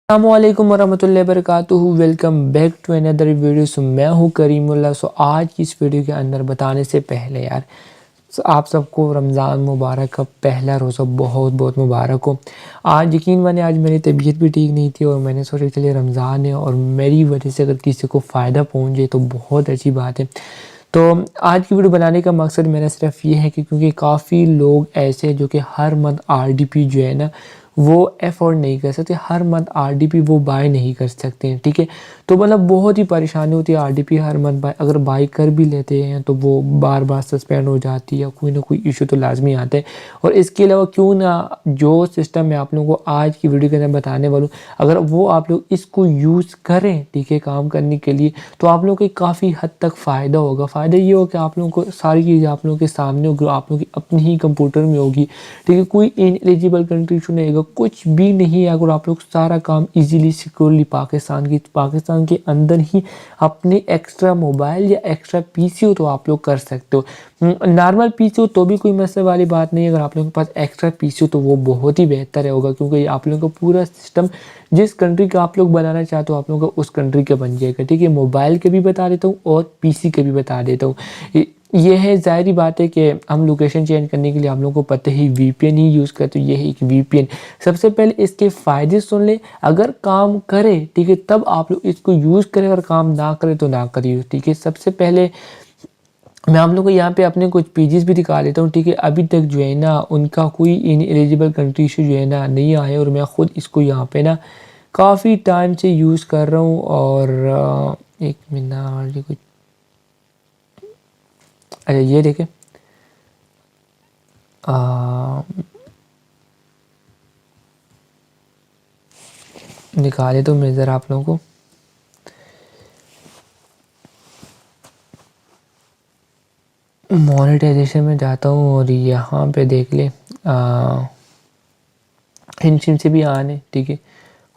अस्सलामुअलैकुम वरहमतुल्लाहि वबरकातुहू। Welcome back to another video. मैं हूँ करीमुल्लाह। आज की इस वीडियो के अंदर बताने से पहले आप सबको रमज़ान मुबारक का पहला रोज़ा बहुत बहुत मुबारक हो। आज यकीन माने आज मेरी तबीयत भी ठीक नहीं थी और मैंने सोचा चलिए रमज़ान है और मेरी वजह से अगर किसी को फ़ायदा पहुँचे तो बहुत अच्छी बात है। तो आज की वीडियो बनाने का मकसद मेरा सिर्फ ये है कि क्योंकि काफ़ी लोग ऐसे हैं जो कि हर मंथ आरडीपी जो है ना वो अफोर्ड नहीं कर सकते, हर मंथ आरडीपी वो बाय नहीं कर सकते हैं, ठीक है। तो मतलब बहुत ही परेशानी होती है आरडीपी हर मंथ बाय, अगर बाय कर भी लेते हैं तो वो बार बार सस्पेंड हो जाती है या कोई ना कोई इशू तो लाजमी आता है। और इसके अलावा क्यों ना जो सिस्टम मैं आप लोगों को आज की वीडियो के अंदर बताने वालूँ, अगर वो आप लोग इसको यूज़ करें, ठीक है, काम करने के लिए, तो आप लोगों को काफ़ी हद तक फ़ायदा होगा। फ़ायदा ये होगा कि आप लोगों को सारी चीज़ें आप लोगों के सामने होगी, आप लोगों की अपनी ही कंप्यूटर में होगी, ठीक है। कोई इनएलिजिबल कंट्री इशू नहीं होगा, कुछ भी नहीं है। अगर आप लोग सारा काम इजीली सिक्योरली पाकिस्तान के अंदर ही अपने एक्स्ट्रा मोबाइल या एक्स्ट्रा पीसी हो तो आप लोग कर सकते हो। नॉर्मल पीसी हो तो भी कोई मसले वाली बात नहीं है, अगर आप लोगों के पास एक्स्ट्रा पीसी हो तो वो बहुत ही बेहतर होगा, क्योंकि आप लोगों का पूरा सिस्टम जिस कंट्री का आप लोग बनाना चाहते हो आप लोगों का उस कंट्री का बन जाएगा, ठीक है। मोबाइल के भी बता देता हूँ और पीसी के भी बता देता हूँ। ये है ज़ाहिर बात है कि हम लोकेशन चेंज करने के लिए आप लोगों को पता ही वीपीएन ही यूज़ करते हो। ये है एक वीपीएन। सबसे पहले इसके फ़ायदे सुन ले, अगर काम करे, ठीक है, तब आप लोग इसको यूज़ करें, और काम ना करे तो ना करिए, ठीक है। सबसे पहले मैं आप लोगों को यहाँ पे अपने कुछ पेजेस भी दिखा देता हूँ, ठीक है। अभी तक जो है ना उनका कोई इनएलिजिबल कंट्री से जो है ना नहीं आया, और मैं ख़ुद इसको यहाँ पे ना काफ़ी टाइम से यूज़ कर रहा हूँ। और एक मिनट ये कुछ, अच्छा ये देखें, निकाले तो मैं ज़रा आप लोगों को मोनेटाइजेशन में जाता हूँ और यहाँ पे देख ले हिंड से भी आने, ठीक है।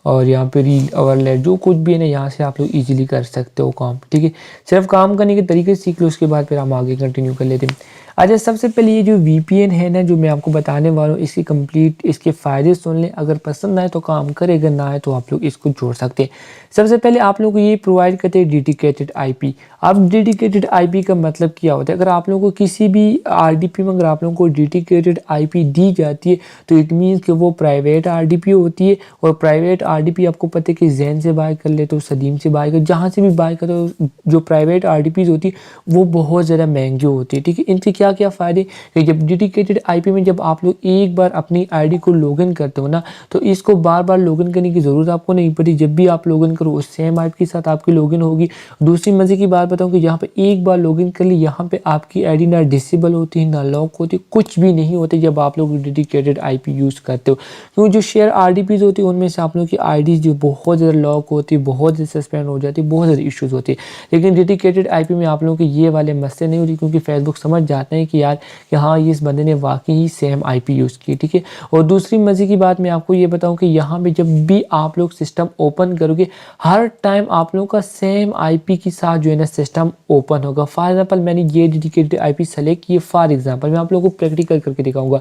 और यहाँ पे रील ओवरलेट जो कुछ भी है ना, यहाँ से आप लोग इजीली कर सकते हो काम, ठीक है। सिर्फ काम करने के तरीके सीख लो, उसके बाद फिर हम आगे कंटिन्यू कर लेते हैं। अच्छा, सबसे पहले ये जो वीपीएन है ना जो मैं आपको बताने वाला हूँ, इसकी कंप्लीट इसके फ़ायदे सुन लें। अगर पसंद आए तो काम करे, अगर ना आए तो आप लोग इसको जोड़ सकते हैं। सबसे पहले आप लोग को ये प्रोवाइड करते हैं डेडिकेटेड आईपी। अब डेडिकेटेड आईपी का मतलब क्या होता है, अगर आप लोगों को किसी भी आरडीपी में अगर आप लोगों को डेडिकेटेड आईपी दी जाती है तो इट मीन्स कि वो प्राइवेट आरडीपी होती है। और प्राइवेट आरडीपी आपको पता है कि जैन से बाय कर ले तो सदीम से बाय कर, जहाँ से भी बाय करो, जो प्राइवेट आरडीपीज होती है वो बहुत ज़्यादा महंगी होती है, ठीक है। इनके क्या क्या फ़ायदे कि जब डेडिकेटेड आईपी में जब आप लोग एक बार अपनी आईडी को लॉगिन करते हो ना, तो इसको बार बार लॉगिन करने की ज़रूरत आपको नहीं पड़ती। जब भी आप लॉगिन करो उस सेम आईडी के साथ आपकी लॉगिन होगी। दूसरी मज़े की बात बताऊँ कि यहाँ पे एक बार लॉगिन कर ली, यहाँ पे आपकी आईडी ना डिसेबल होती है ना लॉक होती, कुछ भी नहीं होती जब आप लोग डेडिकेटेड आईपी यूज़ करते हो। क्योंकि जो शेयर आरडीपीज होती है उनमें से आप लोगों की आईडी जो बहुत ज़्यादा लॉक होती है, बहुत ज़्यादा सस्पेंड हो जाती है, बहुत ज़्यादा इश्यूज़ होती है। लेकिन डेडिकेटेड आईपी में आप लोगों के ये वाले मसले नहीं होती, क्योंकि फेसबुक समझ जाते हैं कि यार कि हाँ ये इस बंदे ने वाकई ही सेम आईपी यूज़ की, ठीक है। और दूसरी मज़े की बात मैं आपको ये बताऊँ कि यहाँ पे जब भी आप लोग सिस्टम ओपन करोगे, हर टाइम आप लोगों का सेम आईपी के साथ जो है ना सिस्टम ओपन होगा। फॉर एग्जाम्पल मैंने ये डेडिकेटेड आईपी सेलेक्ट किए, फॉर एग्जाम्पल मैं आप लोगों को प्रैक्टिकल करके दिखाऊंगा।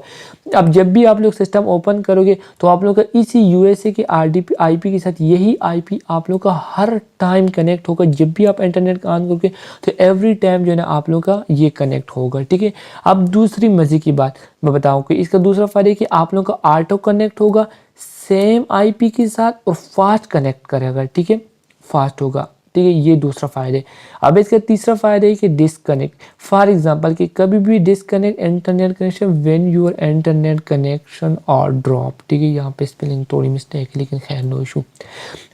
अब जब भी आप लोग सिस्टम ओपन करोगे तो आप लोग का इसी यूएसए के आरडीपी आईपी के साथ यही आईपी आप लोग का हर टाइम कनेक्ट होगा। जब भी आप इंटरनेट ऑन करोगे तो एवरी टाइम जो है ना आप लोग का ये कनेक्ट होगा, ठीक है। अब दूसरी मज़े की बात मैं बताऊँ कि इसका दूसरा फ़ायदा है कि आप लोग का ऑटो कनेक्ट होगा सेम आईपी के साथ और फास्ट कनेक्ट करेगा, ठीक है, फास्ट होगा, ठीक है। ये दूसरा फ़ायदा है। अब इसका तीसरा फ़ायदा है कि डिसकनेक्ट। फॉर एग्जांपल कि कभी भी disconnect internet connection when your internet connection और ड्रॉप, ठीक है। यहाँ पे स्पेलिंग थोड़ी मिस्टेक है लेकिन खैर नो इशू।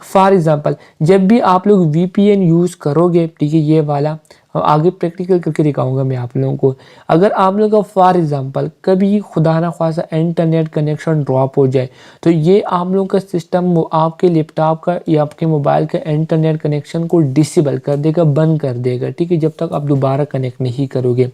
फॉर एग्जांपल जब भी आप लोग वीपीएन यूज़ करोगे, ठीक है, ये वाला आगे प्रैक्टिकल करके दिखाऊंगा मैं आप लोगों को। अगर आप लोगों का फॉर एग्जांपल कभी खुदा ना ख्वास्ता इंटरनेट कनेक्शन ड्रॉप हो जाए, तो ये आप लोगों का सिस्टम आपके लैपटॉप का या आपके मोबाइल का इंटरनेट कनेक्शन को डिसेबल कर देगा, बंद कर देगा, ठीक है, जब तक आप दोबारा कनेक्ट नहीं करोगे।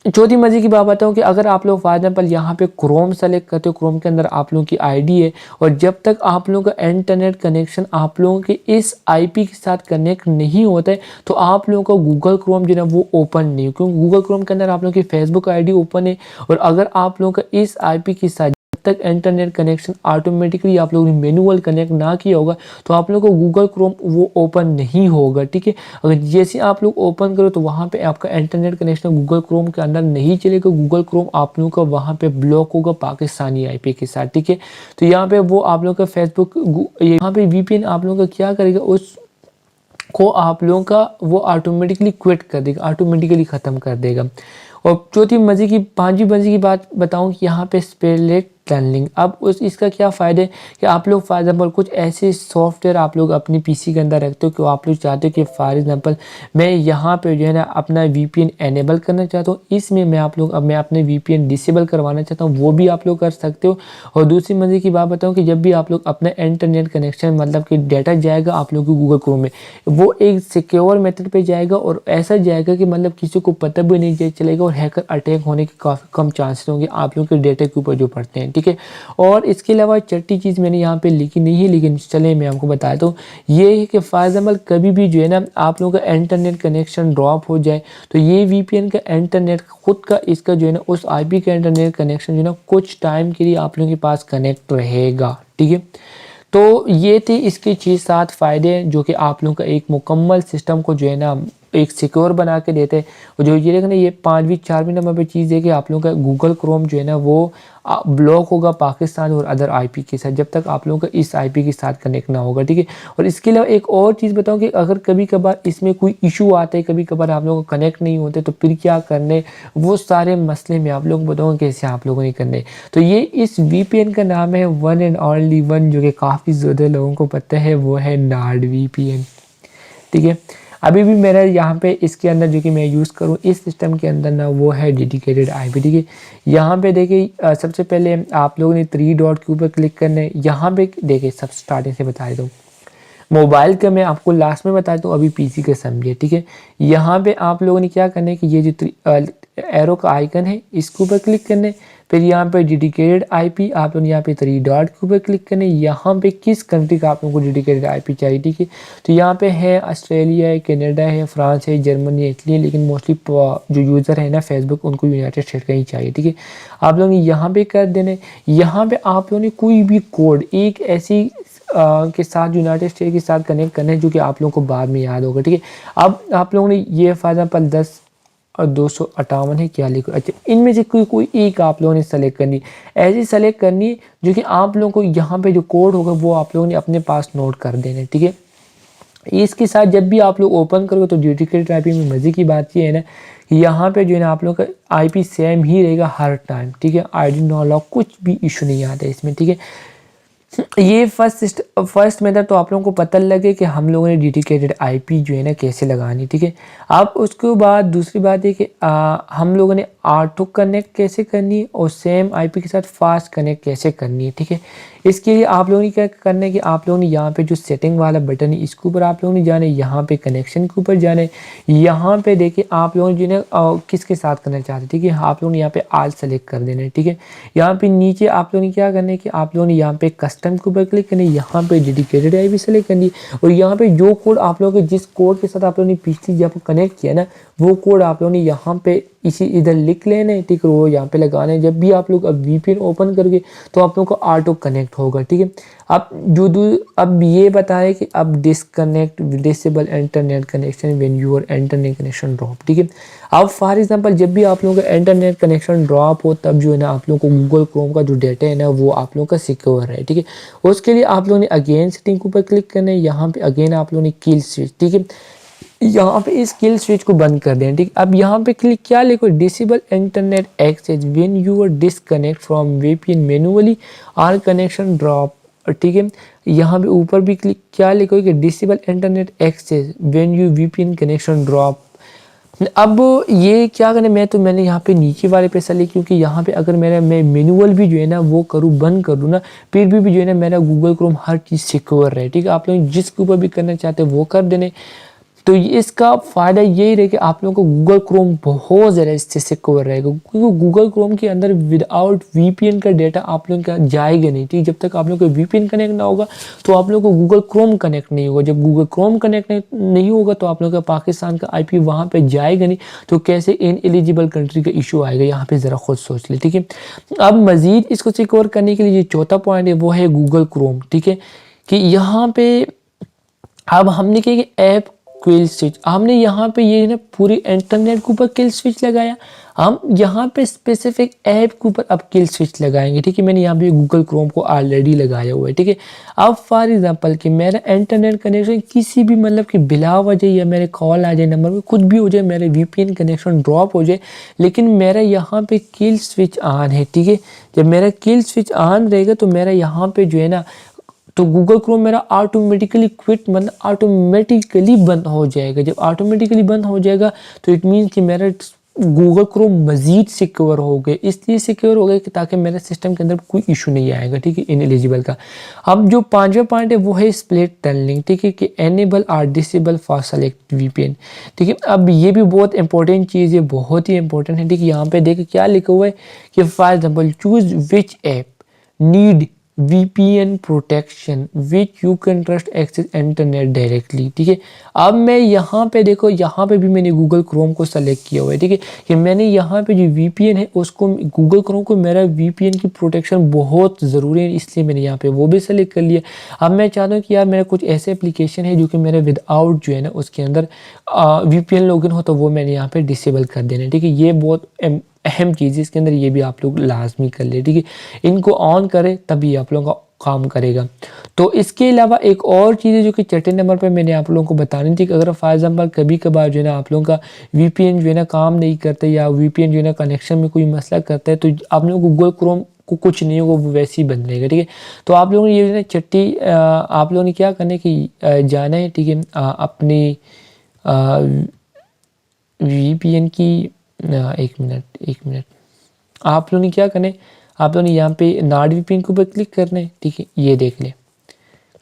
चौथी मज़े की बात बताऊँ कि अगर आप लोग फॉर एग्जाम्पल यहाँ पे क्रोम सेलेक्ट करते हो, क्रोम के अंदर आप लोगों की आईडी है, और जब तक आप लोगों का इंटरनेट कनेक्शन आप लोगों के इस आईपी के साथ कनेक्ट नहीं होता है तो आप लोगों का गूगल क्रोम जो है ना वो ओपन नहीं हो, क्योंकि गूगल क्रोम के अंदर आप लोगों की फेसबुक आईडी ओपन है। और अगर आप लोगों का इस आईपी के साथ तक इंटरनेट कनेक्शन ऑटोमेटिकली आप लोगों ने मैनुअल कनेक्ट ना किया होगा तो आप लोगों को गूगल क्रोम वो ओपन नहीं होगा, ठीक है। अगर जैसे आप लोग ओपन करो तो वहाँ पे आपका इंटरनेट कनेक्शन गूगल क्रोम के अंदर नहीं चलेगा, गूगल क्रोम आप लोगों का वहाँ पे ब्लॉक होगा पाकिस्तानी आईपी के साथ, ठीक है। तो यहाँ पे वो आप लोगों का फेसबुक यहाँ पे वीपीएन आप लोगों का क्या करेगा, उस को आप लोगों का वो ऑटोमेटिकली क्विट कर देगा, ऑटोमेटिकली ख़त्म कर देगा। और चौथी मज़े की पांचवी मज़े की बात बताऊं कि यहाँ पे स्पेलेट टनलिंग, अब उस इसका क्या फ़ायदा है कि आप लोग फॉर एग्जाम्पल कुछ ऐसे सॉफ्टवेयर आप लोग अपनी पीसी के अंदर रखते हो कि आप लोग चाहते हो कि फॉर एग्जाम्पल मैं यहाँ पे जो है ना अपना वीपीएन एनेबल करना चाहता हूँ, इसमें मैं आप लोग अब मैं अपने वीपीएन डिसेबल करवाना चाहता हूँ, वो भी आप लोग कर सकते हो। और दूसरी मज़े की बात बताऊँ कि जब भी आप लोग अपना इंटरनेट कनेक्शन मतलब कि डाटा जाएगा आप लोग की गूगल क्रोम में, वो एक सिक्योर मेथड पे जाएगा और ऐसा जाएगा कि मतलब किसी को पता भी नहीं चलेगा और हैकर अटैक होने के काफ़ी कम चांसेस होंगे आप लोगों के डेटा के ऊपर जो पड़ते हैं, ठीक है। और इसके अलावा छठी चीज़ मैंने यहाँ पे लिखी नहीं है लेकिन चले मैं आपको बताता हूँ, ये है कि फॉर एग्जाम्पल कभी भी जो है ना आप लोगों का इंटरनेट कनेक्शन ड्रॉप हो जाए तो ये वीपीएन का इंटरनेट खुद का इसका जो है ना उस आईपी का इंटरनेट कनेक्शन जो है ना कुछ टाइम के लिए आप लोगों के पास कनेक्ट रहेगा, ठीक है। तो ये थे इसके 6-7 फ़ायदे जो कि आप लोगों का एक मुकम्मल सिस्टम को जो है ना एक सिक्योर बना के देते हैं। और जो ये देखना ये 5वीं 4वीं नंबर पे चीज़ है कि आप लोगों का गूगल क्रोम जो है ना वो ब्लॉक होगा पाकिस्तान और अदर आईपी के साथ जब तक आप लोगों का इस आईपी के साथ कनेक्ट ना होगा, ठीक है। और इसके अलावा एक और चीज़ बताऊँ कि अगर कभी कभार इसमें कोई इशू आता है, कभी कभार आप लोगों को कनेक्ट नहीं होते तो फिर क्या करने, वो सारे मसले मैं आप लोगों को बताऊँगा कैसे आप लोगों ने करने। तो ये इस वीपीएन का नाम है वन एंड ओनली वन, जो कि काफ़ी ज़्यादा लोगों को पता है, वो है नार्ड वीपीएन, ठीक है। अभी भी मेरा यहाँ पे इसके अंदर जो कि मैं यूज़ करूँ इस सिस्टम के अंदर ना वो है डेडिकेटेड आईपी, ठीक है। यहाँ पे देखिए सबसे पहले आप लोगों ने 3 डॉट के ऊपर क्लिक करना है। यहाँ पे देखिए सब स्टार्टिंग से बता देता हूँ, मोबाइल का मैं आपको लास्ट में बताता हूँ, अभी पीसी का समझिए, ठीक है। यहाँ पे आप लोगों ने क्या करना है कि ये जो एरो का आइकन है इसके ऊपर क्लिक करने, फिर यहाँ पे डेडिकेटेड आईपी आप लोग यहाँ पे 3 डॉट के ऊपर क्लिक करने। यहाँ पे किस कंट्री का आप लोगों को डेडिकेटेड आईपी चाहिए, ठीक है। तो यहाँ पे है ऑस्ट्रेलिया है, कनाडा है, फ्रांस है, जर्मनी है, इटली है, लेकिन मोस्टली जो यूज़र है ना फेसबुक उनको यूनाइटेड स्टेट का ही चाहिए, ठीक है। आप लोग यहाँ पे कर देने। यहाँ पे आप लोगों ने कोई भी कोड एक ऐसी के साथ यूनाइटेड स्टेट के साथ कनेक्ट करना है जो कि आप लोगों को बाद में याद होगा, ठीक है। अब आप लोगों ने ये फॉर एग्जाम्पल 10 और 258 है क्या लिखो, अच्छा इनमें से कोई एक आप लोगों ने सेलेक्ट करनी, ऐसी सेलेक्ट करनी जो कि आप लोगों को यहाँ पे जो कोड होगा वो आप लोगों ने अपने पास नोट कर देना, ठीक है। इसके साथ जब भी आप लोग ओपन करोगे तो डेडिकेटेड आईपी में मज़े की बात ये है ना, यहाँ पे जो है ना आप लोग का आईपी सेम ही रहेगा हर टाइम, ठीक है। आईडी नो लॉक कुछ भी इशू नहीं आता है इसमें, ठीक है। ये फर्स्ट मेथड तो आप लोगों को पता लगे कि हम लोगों ने डेडिकेटेड आईपी जो है ना कैसे लगानी, ठीक है। अब उसके बाद दूसरी बात है कि हम लोगों ने ऑटो कनेक्ट कैसे करनी है और सेम आईपी के साथ फास्ट कनेक्ट कैसे करनी है, ठीक है। इसके लिए आप लोगों ने क्या करना है कि आप लोगों ने यहाँ पे जो सेटिंग वाला बटन है इसके ऊपर आप लोगों ने जाना है, यहाँ पे कनेक्शन के ऊपर जाना है। यहाँ पे देखिए आप लोगों ने जो है किसके साथ करना चाहते हैं, ठीक है। आप लोगों ने यहाँ पे आल सेलेक्ट कर देना है, ठीक है। यहाँ पे नीचे आप लोगों ने क्या करना है कि आप लोगों ने यहाँ पे कस्टम के ऊपर क्लिक करना है, यहाँ पे डेडिकेटेड आईपी सेलेक्ट करनी है और यहाँ पे जो कोड आप लोगों के जिस कोड के साथ आप लोगों ने पिछली जब कनेक्ट किया ना वो कोड आप लोगों ने यहाँ पे इसी इधर लिख लेना है, ठीक है। वो यहाँ पे लगाना है। जब भी आप लोग अब वीपीएन ओपन करके तो आप लोगों को ऑटो कनेक्ट होगा, ठीक है। अब ये बताएं कि अब disconnect disable internet connection when your internet connection drop, ठीक है। अब फॉर एग्जांपल जब भी आप लोगों का इंटरनेट कनेक्शन ड्रॉप हो तब जो है ना आप लोगों को गूगल क्रोम का जो डाटा है ना वो आप लोगों का सिक्योर है, ठीक है। उसके लिए आप लोगों ने अगेन सेटिंग के ऊपर क्लिक करना है। यहाँ पे अगेन आप लोगों ने किल स्विच, ठीक है। यहाँ पे इस किल स्विच को बंद कर दें, ठीक। अब यहाँ पे क्लिक क्या लिखो, disable internet access when you are disconnect from VPN manually or connection drop, ठीक है। यहाँ पे ऊपर भी क्लिक क्या लिखो कि disable internet access when you VPN connection drop. अब ये क्या करें, मैंने यहाँ पे नीचे वाले पे सेलेक्ट, क्योंकि यहाँ पे अगर मैं मैनुअल भी जो है ना वो करूँ बंद कर दूँ ना फिर भी जो है ना मेरा गूगल क्रोम हर चीज़ सिक्योर है, ठीक है। आप लोग जिसके ऊपर भी करना चाहते हैं वो कर देने। तो इसका फ़ायदा यही रहे कि आप लोगों को गूगल क्रोम बहुत ज़्यादा इससे सिक्योर रहेगा, क्योंकि गूगल क्रोम के अंदर विदाउट वीपीएन का डेटा आप लोगों का जाएगा नहीं, ठीक। जब तक आप लोगों को वीपीएन कनेक्ट ना होगा तो आप लोगों को गूगल क्रोम कनेक्ट नहीं होगा। जब गूगल क्रोम कनेक्ट नहीं होगा तो आप लोगों का पाकिस्तान का आईपी वहाँ पे जाएगा नहीं, तो कैसे इनएलिजिबल कंट्री का इशू आएगा, यहाँ पे ज़रा खुद सोच ले, ठीक है। अब मज़ीद इसको सिक्योर करने के लिए जो चौथा पॉइंट है वो है गूगल क्रोम, ठीक है, कि यहाँ पे अब हमने क्या कि ऐप किल स्विच, हमने यहाँ पे ये ना पूरी इंटरनेट के ऊपर किल स्विच लगाया, हम यहाँ पे स्पेसिफिक ऐप के ऊपर अब किल स्विच लगाएंगे, ठीक है। मैंने यहाँ पे गूगल क्रोम को ऑलरेडी लगाया हुआ है, ठीक है। अब फॉर एग्जांपल कि मेरा इंटरनेट कनेक्शन किसी भी मतलब कि बिला वजह या मेरे कॉल आ जाए नंबर में कुछ भी हो जाए, मेरे वीपीएन कनेक्शन ड्रॉप हो जाए, लेकिन मेरा यहाँ पे किल स्विच ऑन है, ठीक है। जब मेरा किल स्विच ऑन रहेगा तो मेरा यहाँ पे जो है ना, तो गूगल क्रोम मेरा ऑटोमेटिकली क्विट मतलब ऑटोमेटिकली बंद हो जाएगा। जब ऑटोमेटिकली बंद हो जाएगा तो इट मीन्स कि मेरा गूगल क्रोम मज़ीद सिक्योर हो गए, इसलिए सिक्योर हो गए कि ताकि मेरे सिस्टम के अंदर कोई इशू नहीं आएगा, ठीक है, इनएलिजिबल का। अब जो पांचवा पॉइंट है वो है स्प्लिट टनलिंग, ठीक है, कि एनेबल और डिसेबल फॉर सेलेक्ट वीपीएन, ठीक है। अब ये भी बहुत इंपॉर्टेंट चीज़ है, बहुत ही इंपॉर्टेंट है, ठीक है। यहाँ पे देखिए क्या लिखा हुआ है कि for example choose which app need VPN protection which you can trust access internet directly, ठीक है। अब मैं यहाँ पे देखो, यहाँ पे भी मैंने गूगल क्रोम को सेलेक्ट किया हुआ है, ठीक है, कि मैंने यहाँ पे जो VPN है उसको गूगल क्रोम को मेरा VPN की प्रोटेक्शन बहुत ज़रूरी है, इसलिए मैंने यहाँ पे वो भी सेलेक्ट कर लिया। अब मैं चाहता हूँ कि यार मेरा कुछ ऐसे एप्लीकेशन है जो कि मेरे विदाउट जो है ना उसके अंदर VPN लॉगिन हो, तो वो मैंने यहाँ पे डिसेबल कर देना, ठीक है। ये बहुत अहम चीज़ है, इसके अंदर ये भी आप लोग लाजमी कर ले, ठीक है। इनको ऑन करें तभी आप लोगों का काम करेगा। तो इसके अलावा एक और चीज़ है जो कि छठे नंबर पे मैंने आप लोगों को बतानी थी कि अगर फॉर एग्जाम्पल कभी कभार जो है ना आप लोगों का VPN जो है ना काम नहीं करते या VPN जो है ना कनेक्शन में कोई मसला करता है, तो आप लोगों को गूगल क्रोम को कुछ नहीं होगा, वो वैसे ही बंद रहेगा, ठीक है। तो आप लोगों ने ये जो है छठी आप लोगों ने क्या करना है कि जाना है, ठीक है, अपनी VPN की एक मिनट आप लोगों ने क्या करना है, आप लोगों ने यहाँ पे नॉट VPN के ऊपर क्लिक करना है, ठीक है। ये देख ले,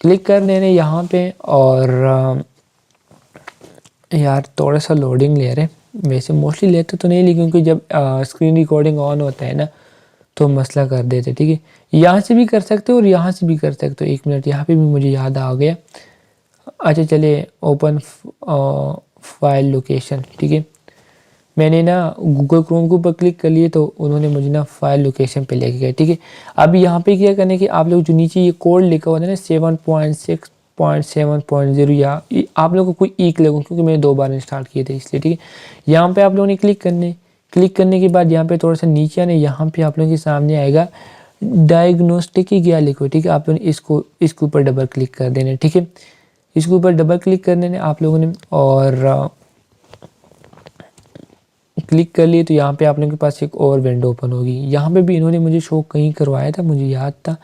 क्लिक कर लेना यहाँ पे, और यार थोड़ा सा लोडिंग ले रहे, वैसे मोस्टली लेते तो नहीं, लेकिन क्योंकि जब स्क्रीन रिकॉर्डिंग ऑन होता है ना तो मसला कर देते, ठीक है। यहाँ से भी कर सकते हो और यहाँ से भी कर सकते हो। एक मिनट, यहाँ पे भी मुझे याद आ गया। अच्छा चलिए, ओपन फाइल लोकेशन, ठीक है। मैंने ना गूगल क्रोम के ऊपर क्लिक कर लिए तो उन्होंने मुझे ना फाइल लोकेशन पे लेके गया, ठीक है। अब यहाँ पे क्या करने की, आप लोग जो नीचे ये कोड लिखा हुआ है ना 7.6.7.0 या आप लोगों को कोई एक लगो, क्योंकि मैंने 2 बार इंस्टॉल किए थे इसलिए, ठीक है। यहाँ पे आप लोगों ने क्लिक करने के बाद यहाँ पे थोड़ा सा नीचे आने, यहाँ पे आप लोगों के सामने आएगा डायग्नोस्टिक की क्या लिखो, ठीक है। आप लोगों ने इसके ऊपर डबल क्लिक कर देना, ठीक है। इसके ऊपर डबल क्लिक कर देना आप लोगों ने, और क्लिक कर लिए तो यहाँ पे आप लोगों के पास एक और विंडो ओपन होगी। यहाँ पे भी इन्होंने मुझे शो कहीं करवाया था, मुझे याद था,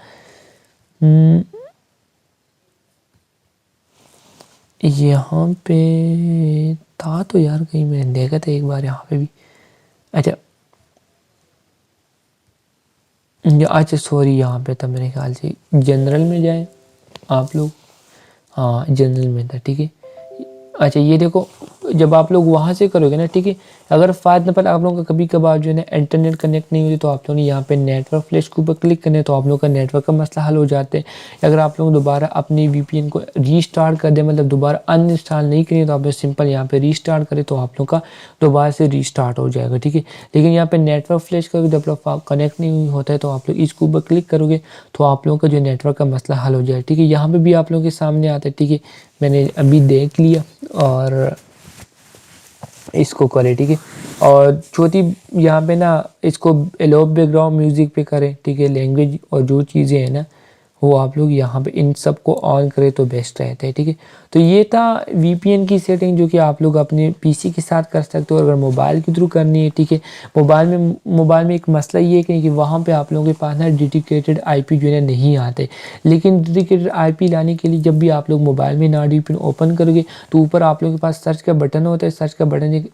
यहाँ पे था तो यार कहीं मैंने देखा था एक बार यहाँ पे भी। अच्छा सॉरी, यहाँ पे था मेरे ख्याल से, जनरल में जाए आप लोग, हाँ जनरल में था, ठीक है। अच्छा ये देखो, जब आप लोग वहाँ से करोगे ना, ठीक है, अगर फॉर एग्जाम्पल आप लोगों का कभी कभार जो है ना इंटरनेट कनेक्ट नहीं होती तो आप लोगों ने यहाँ पे नेटवर्क फ्लैश के ऊपर क्लिक करना है, तो आप लोगों का नेटवर्क का मसला हल हो जाता है। अगर आप लोग दोबारा अपनी VPN को रीस्टार्ट कर दें, मतलब दोबारा अनइंस्टॉल नहीं करें, तो आप लोग सिंपल यहाँ पे रीस्टार्ट करें तो आप लोग का दोबारा से रीस्टार्ट हो जाएगा, ठीक है। लेकिन यहाँ पे नेटवर्क फ्लैश का जब कनेक्ट नहीं होता है तो आप लोग इसके ऊपर क्लिक करोगे तो आप लोगों का जो नेटवर्क का मसला हल हो जाएगा, ठीक है। यहाँ पे भी आप लोगों के सामने आता है, ठीक है, मैंने अभी देख लिया और इसको करें, ठीक है। और चौथी यहाँ पे ना इसको एलो बैकग्राउंड म्यूज़िक पे करें, ठीक है। लैंग्वेज और जो चीज़ें हैं ना वो आप लोग यहाँ पे इन सब को ऑन करें तो बेस्ट रहता है, ठीक है। तो ये था VPN की सेटिंग जो कि आप लोग अपने PC के साथ कर सकते हो, अगर मोबाइल के थ्रू करनी है, ठीक है। मोबाइल में एक मसला ये है कि वहाँ पे आप लोगों के पास ना डेडिकेटेड IP जो है ना नहीं आते, लेकिन डेडिकेटेड IP लाने के लिए जब भी आप लोग मोबाइल में नॉट VPN ओपन करोगे तो ऊपर आप लोगों के पास सर्च का बटन होता है। सर्च का बटन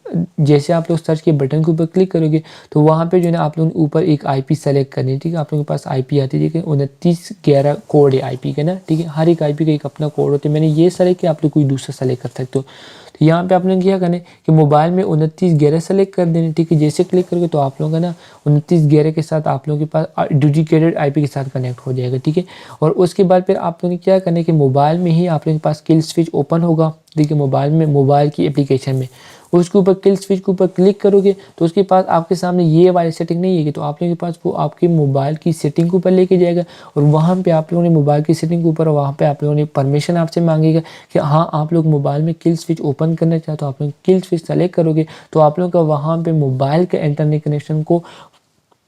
जैसे आप लोग सर्च के बटन के ऊपर क्लिक करोगे तो वहाँ पे जो है ना आप लोग ऊपर एक IP सेलेक्ट करनी है, ठीक है। आप लोगों के पास IP आती है, ठीक है, 2911 कोड है IP का ना, ठीक है। हर एक IP का एक अपना कोड होता है। मैंने ये सेलेक्ट किया, आप लोग कोई दूसरा सेलेक्ट कर सकते हो, तो यहाँ पे आप लोग क्या करना है कि मोबाइल में 2911 सेलेक्ट कर देना, ठीक है। जैसे क्लिक करोगे तो आप लोगों का ना 2911 के साथ आप लोगों के पास डेडिकेटेड आईपी के साथ कनेक्ट हो जाएगा, ठीक है। और उसके बाद फिर आप लोगों ने क्या करना है कि मोबाइल में ही आप लोगों के पास किल स्विच ओपन होगा, ठीक है। मोबाइल में, मोबाइल की एप्लीकेशन में उसके ऊपर किल स्विच के ऊपर क्लिक करोगे तो उसके पास आपके सामने ये वाली सेटिंग नहीं है, तो आप लोगों के पास वो आपके मोबाइल की सेटिंग के ऊपर लेके जाएगा और वहाँ पे आप लोगों ने मोबाइल की सेटिंग के ऊपर, वहाँ पे आप लोगों ने परमिशन आपसे मांगेगा कि हाँ आप लोग मोबाइल में किल स्विच ओपन करना चाहते हो, आप लोग किल स्विच सेलेक्ट करोगे तो आप लोगों का वहाँ पे मोबाइल के इंटरनेट कनेक्शन को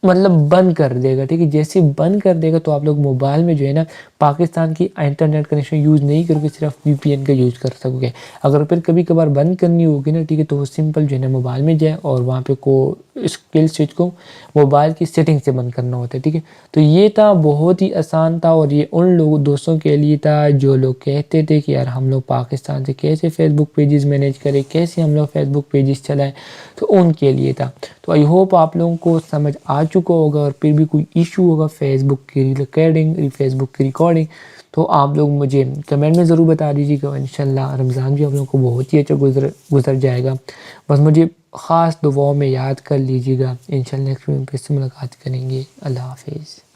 मतलब बंद कर देगा, ठीक है। जैसे बंद कर देगा तो आप लोग मोबाइल में जो है ना पाकिस्तान की इंटरनेट कनेक्शन यूज़ नहीं करोगे, सिर्फ वीपीएन का यूज़ कर सकोगे। अगर फिर कभी कभार बंद करनी होगी ना, ठीक है, तो वो सिंपल जो है ना मोबाइल में जाए और वहाँ पे को स्किल स्विच को मोबाइल की सेटिंग से बंद करना होता है, ठीक है। तो ये था, बहुत ही आसान था और ये उन लोगों दोस्तों के लिए था जो लोग कहते थे कि यार हम लोग पाकिस्तान से कैसे फेसबुक पेजेस मैनेज करें, कैसे हम लोग फेसबुक पेजेस चलाएं, तो उनके लिए था। तो आई होप आप लोगों को समझ आ चुका होगा और फिर भी कोई इशू होगा फेसबुक की रिकॉर्डिंग, फेसबुक की रिकॉर्डिंग, तो आप लोग मुझे कमेंट में ज़रूर बता दीजिएगा। इंशाल्लाह रमज़ान भी आप लोगों को बहुत ही अच्छा गुजर जाएगा। बस मुझे ख़ास दुआओं में याद कर लीजिएगा। इंशाल्लाह नेक्स्ट वीडियो में फिर से मुलाकात करेंगे। अल्लाह हाफिज़।